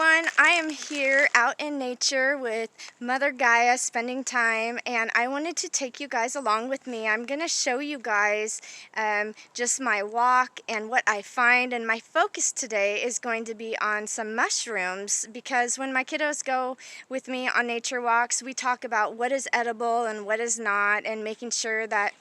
everyone, I am here out in nature with Mother Gaia spending time, and I wanted to take you guys along with me. I'm going to show you guys just my walk and what I find, and my focus today is going to be on some mushrooms, because when my kiddos go with me on nature walks, we talk about what is edible and what is not, and making sure that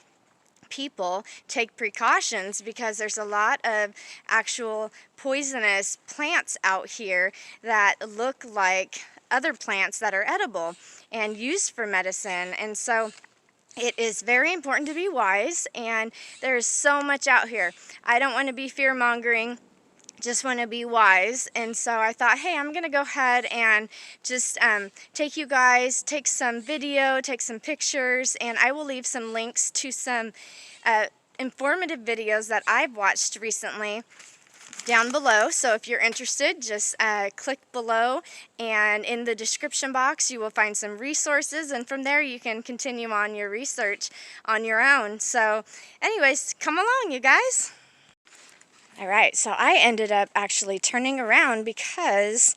people take precautions, because there's a lot of actual poisonous plants out here that look like other plants that are edible and used for medicine. And so it is very important to be wise, and there's so much out here. I don't want to be fear-mongering, just want to be wise. And so I thought, hey, I'm gonna go ahead and just take you guys, take some video, take some pictures, and I will leave some links to some informative videos that I've watched recently down below. So if you're interested, just click below, and in the description box you will find some resources, and from there you can continue on your research on your own. So anyways, come along, you guys. Alright, so I ended up actually turning around because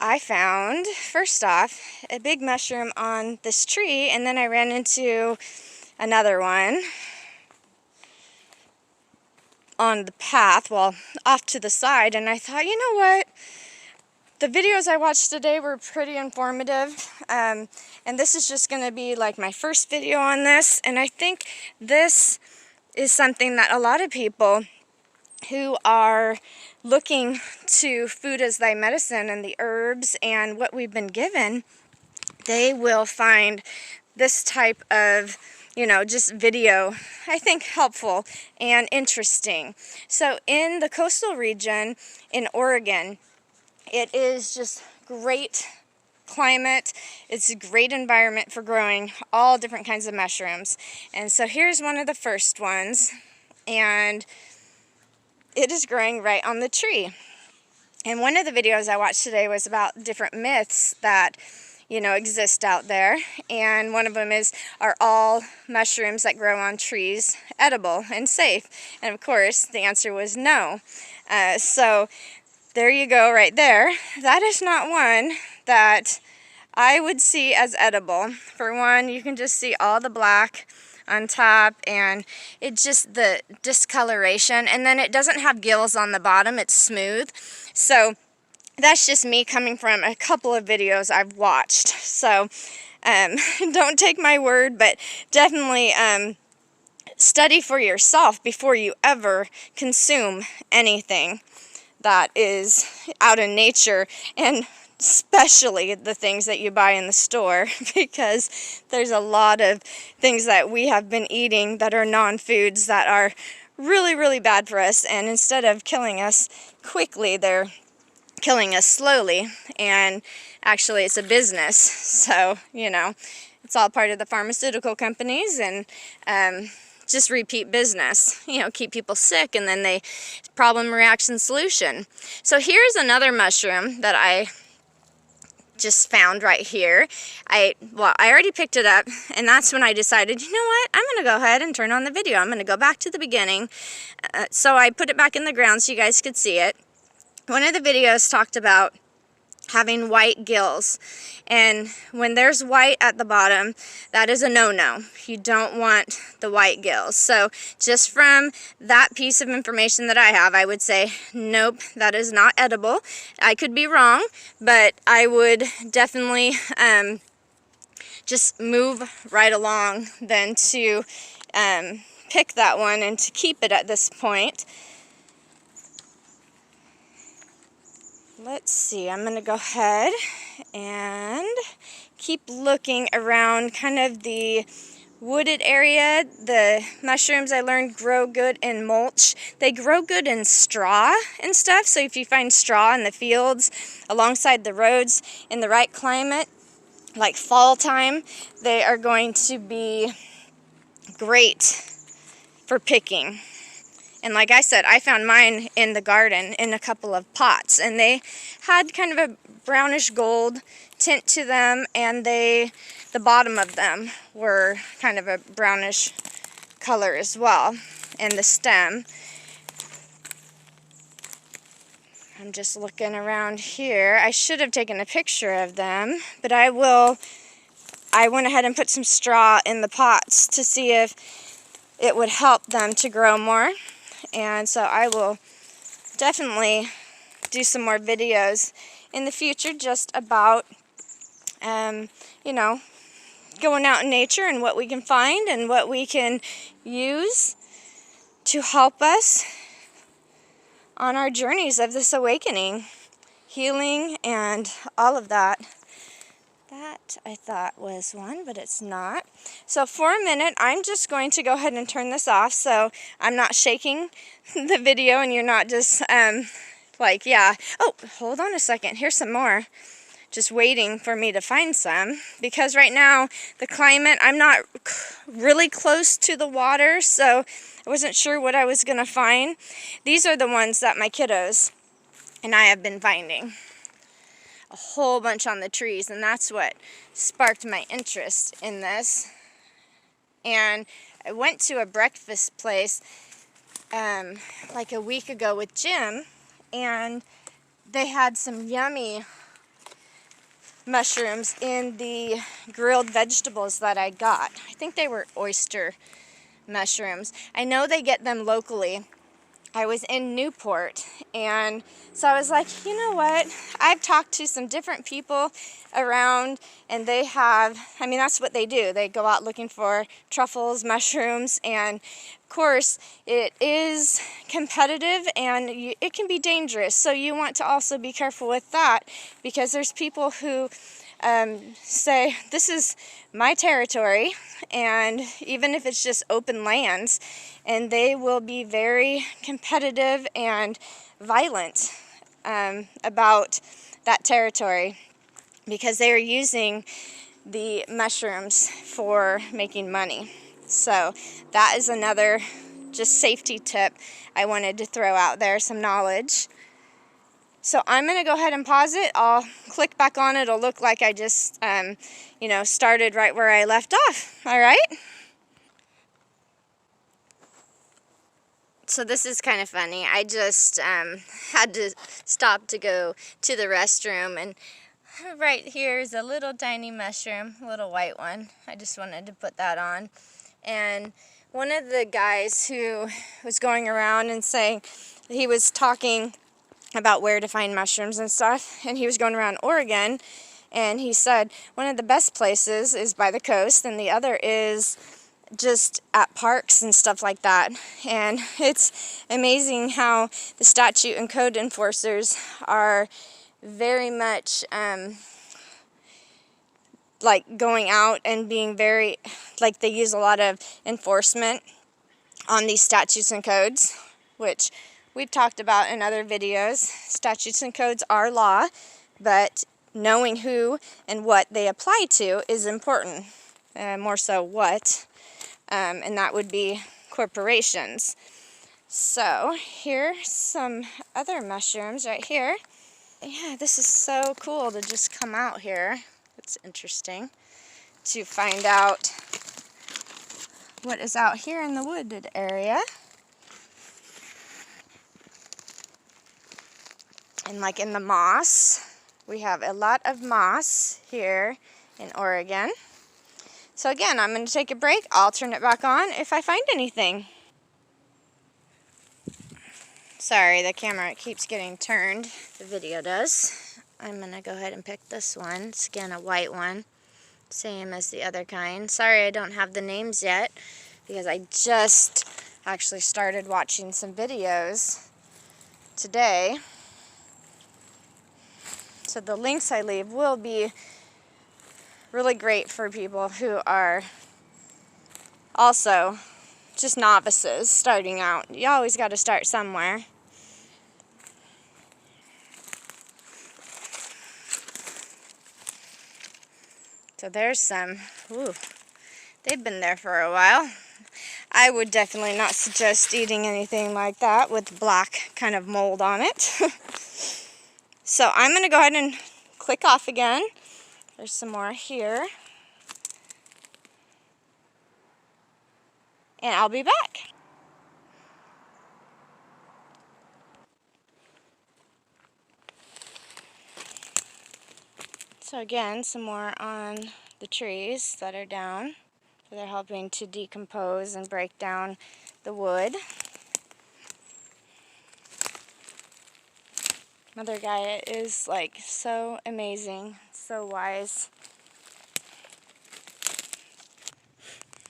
I found, first off, a big mushroom on this tree, and then I ran into another one on the path, well, off to the side, and I thought, you know what? The videos I watched today were pretty informative, and this is just going to be like my first video on this, and I think this is something that a lot of people who are looking to food as thy medicine and the herbs and what we've been given, they will find this type of, just video, I think, helpful and interesting. So in the coastal region in Oregon, it is just great climate. It's a great environment for growing all different kinds of mushrooms. And so here's one of the first ones, and it is growing right on the tree. And one of the videos I watched today was about different myths that exist out there, and one of them is, are all mushrooms that grow on trees edible and safe? And of course the answer was no. So there you go right there. That is not one that I would see as edible. For one, you can just see all the black on top, and it just, the discoloration, and then it doesn't have gills on the bottom, it's smooth. So that's just me coming from a couple of videos I've watched. So don't take my word, but definitely study for yourself before you ever consume anything that is out in nature, and especially the things that you buy in the store, because there's a lot of things that we have been eating that are non-foods that are really, really bad for us, and instead of killing us quickly, they're killing us slowly. And actually it's a business, so it's all part of the pharmaceutical companies, and just repeat business, keep people sick, and then they problem, reaction, solution. So here's another mushroom that I just found right here. I already picked it up, and that's when I decided, you know what, I'm gonna go ahead and turn on the video. I'm gonna go back to the beginning. So I put it back in the ground so you guys could see it. One of the videos talked about having white gills, and when there's white at the bottom, that is a no-no. You don't want the white gills. So just from that piece of information that I have, I would say, nope, that is not edible. I could be wrong, but I would definitely just move right along than to pick that one and to keep it at this point. Let's see, I'm going to go ahead and keep looking around kind of the wooded area. The mushrooms, I learned, grow good in mulch. They grow good in straw and stuff, so if you find straw in the fields alongside the roads in the right climate, like fall time, they are going to be great for picking. And like I said, I found mine in the garden in a couple of pots, and they had kind of a brownish gold tint to them, and the bottom of them were kind of a brownish color as well, and the stem. I'm just looking around here. I should have taken a picture of them, but I went ahead and put some straw in the pots to see if it would help them to grow more. And so I will definitely do some more videos in the future just about, you know, going out in nature and what we can find and what we can use to help us on our journeys of this awakening, healing, and all of that. That I thought was one, but it's not. So for a minute, I'm just going to go ahead and turn this off so I'm not shaking the video and you're not just like, yeah. Oh, hold on a second. Here's some more. Just waiting for me to find some, because right now the climate, I'm not really close to the water, so I wasn't sure what I was going to find. These are the ones that my kiddos and I have been finding. A whole bunch on the trees, and that's what sparked my interest in this. And I went to a breakfast place like a week ago with Jim, and they had some yummy mushrooms in the grilled vegetables that I got. I think they were oyster mushrooms. I know they get them locally. I was in Newport, and so I was like, you know what? I've talked to some different people around, and they have, I mean, that's what they do. They go out looking for truffles, mushrooms, and of course, it is competitive, and it can be dangerous. So you want to also be careful with that, because there's people who say, this is my territory, and even if it's just open lands, and they will be very competitive and violent about that territory, because they are using the mushrooms for making money. So that is another just safety tip I wanted to throw out there, some knowledge. So I'm going to go ahead and pause it. I'll click back on it. It'll look like I just, started right where I left off. All right? So this is kind of funny. I just had to stop to go to the restroom, and right here is a little tiny mushroom, a little white one. I just wanted to put that on. And one of the guys who was going around and saying, he was talking about where to find mushrooms and stuff, and he was going around Oregon, and he said one of the best places is by the coast, and the other is just at parks and stuff like that. And it's amazing how the statute and code enforcers are very much like going out and being very, like, they use a lot of enforcement on these statutes and codes, which we've talked about in other videos. Statutes and codes are law, but knowing who and what they apply to is important, more so what, and that would be corporations. So here's some other mushrooms right here. Yeah, this is so cool to just come out here. It's interesting to find out what is out here in the wooded area. And like in the moss, we have a lot of moss here in Oregon. So again, I'm going to take a break. I'll turn it back on if I find anything. Sorry, the camera keeps getting turned. The video does. I'm going to go ahead and pick this one. It's again a white one. Same as the other kind. Sorry I don't have the names yet, because I just actually started watching some videos today. So the links I leave will be really great for people who are also just novices starting out. You always got to start somewhere. So there's some. Ooh, they've been there for a while. I would definitely not suggest eating anything like that with black kind of mold on it. So I'm going to go ahead and click off again. There's some more here. And I'll be back. So again, some more on the trees that are down. So they're helping to decompose and break down the wood. Mother Gaia is like so amazing, so wise.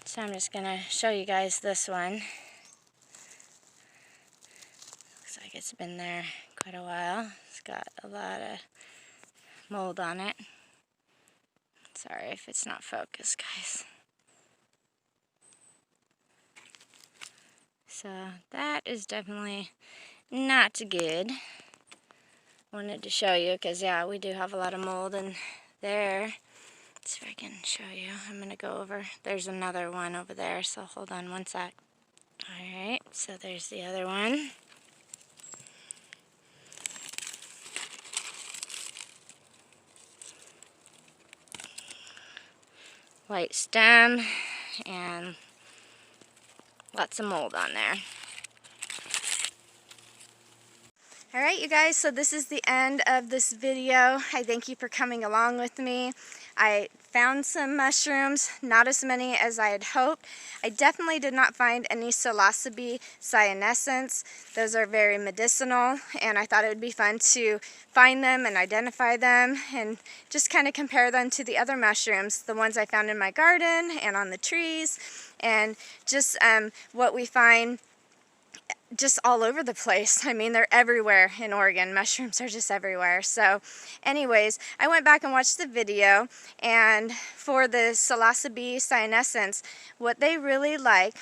So I'm just gonna show you guys this one. Looks like it's been there quite a while. It's got a lot of mold on it. Sorry if it's not focused, guys. So that is definitely not good. Wanted to show you because, yeah, we do have a lot of mold in there. Let's see if I can show you. I'm going to go over. There's another one over there, so hold on one sec. Alright, so there's the other one. White stem and lots of mold on there. Alright, you guys, so this is the end of this video. I thank you for coming along with me. I found some mushrooms, not as many as I had hoped. I definitely did not find any Psilocybe cyanescens. Those are very medicinal, and I thought it would be fun to find them and identify them and just kind of compare them to the other mushrooms, the ones I found in my garden and on the trees, and just what we find just all over the place. I mean, they're everywhere in Oregon. Mushrooms are just everywhere. So anyways, I went back and watched the video, and for the Psilocybe cyanescens, what they really like,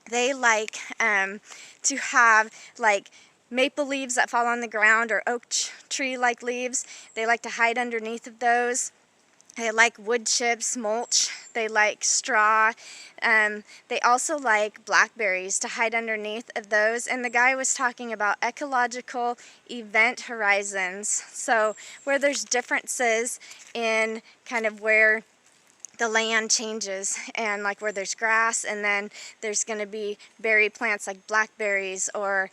they like to have like maple leaves that fall on the ground or oak tree-like leaves. They like to hide underneath of those. They like wood chips, mulch. They like straw. They also like blackberries to hide underneath of those. And the guy was talking about ecological event horizons. So where there's differences in kind of where the land changes, and like where there's grass, and then there's going to be berry plants like blackberries or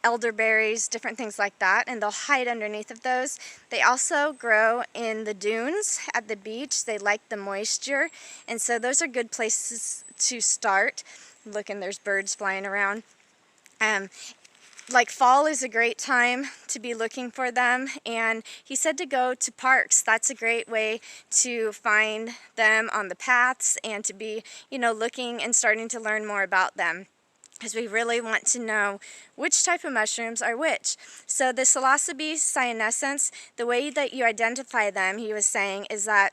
elderberries, different things like that, and they'll hide underneath of those. They also grow in the dunes at the beach. They like the moisture, and so those are good places to start. Look, and there's birds flying around. Like fall is a great time to be looking for them, and he said to go to parks. That's a great way to find them on the paths and to be, you know, looking and starting to learn more about them, because we really want to know which type of mushrooms are which. So the Psilocybe cyanescens, the way that you identify them, he was saying, is that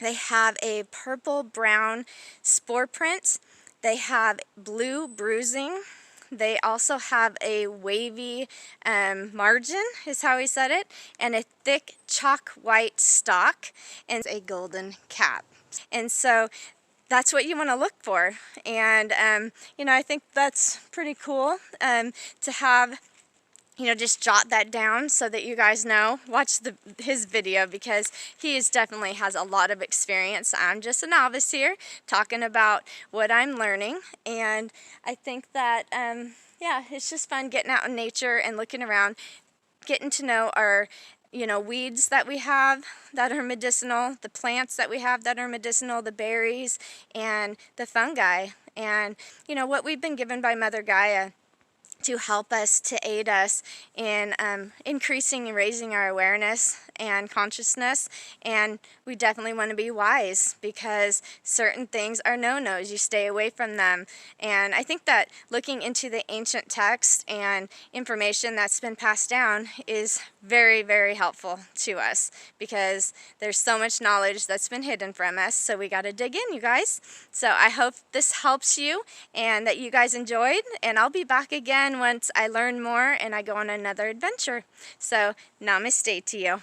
they have a purple-brown spore print. They have blue bruising. They also have a wavy margin, is how he said it, and a thick chalk white stalk and a golden cap. And so that's what you want to look for. And, you know, I think that's pretty cool to have, you know, just jot that down so that you guys know. Watch his video, because he definitely has a lot of experience. I'm just a novice here talking about what I'm learning, and I think that yeah, it's just fun getting out in nature and looking around, getting to know our, you know, weeds that we have that are medicinal, the plants that we have that are medicinal, the berries and the fungi, and you know what we've been given by Mother Gaia to help us, to aid us in increasing and raising our awareness and consciousness. And we definitely want to be wise, because certain things are no-nos. You stay away from them. And I think that looking into the ancient text and information that's been passed down is very, very helpful to us, because there's so much knowledge that's been hidden from us. So we got to dig in, you guys. So I hope this helps you and that you guys enjoyed. And I'll be back again once I learn more and I go on another adventure. So namaste to you.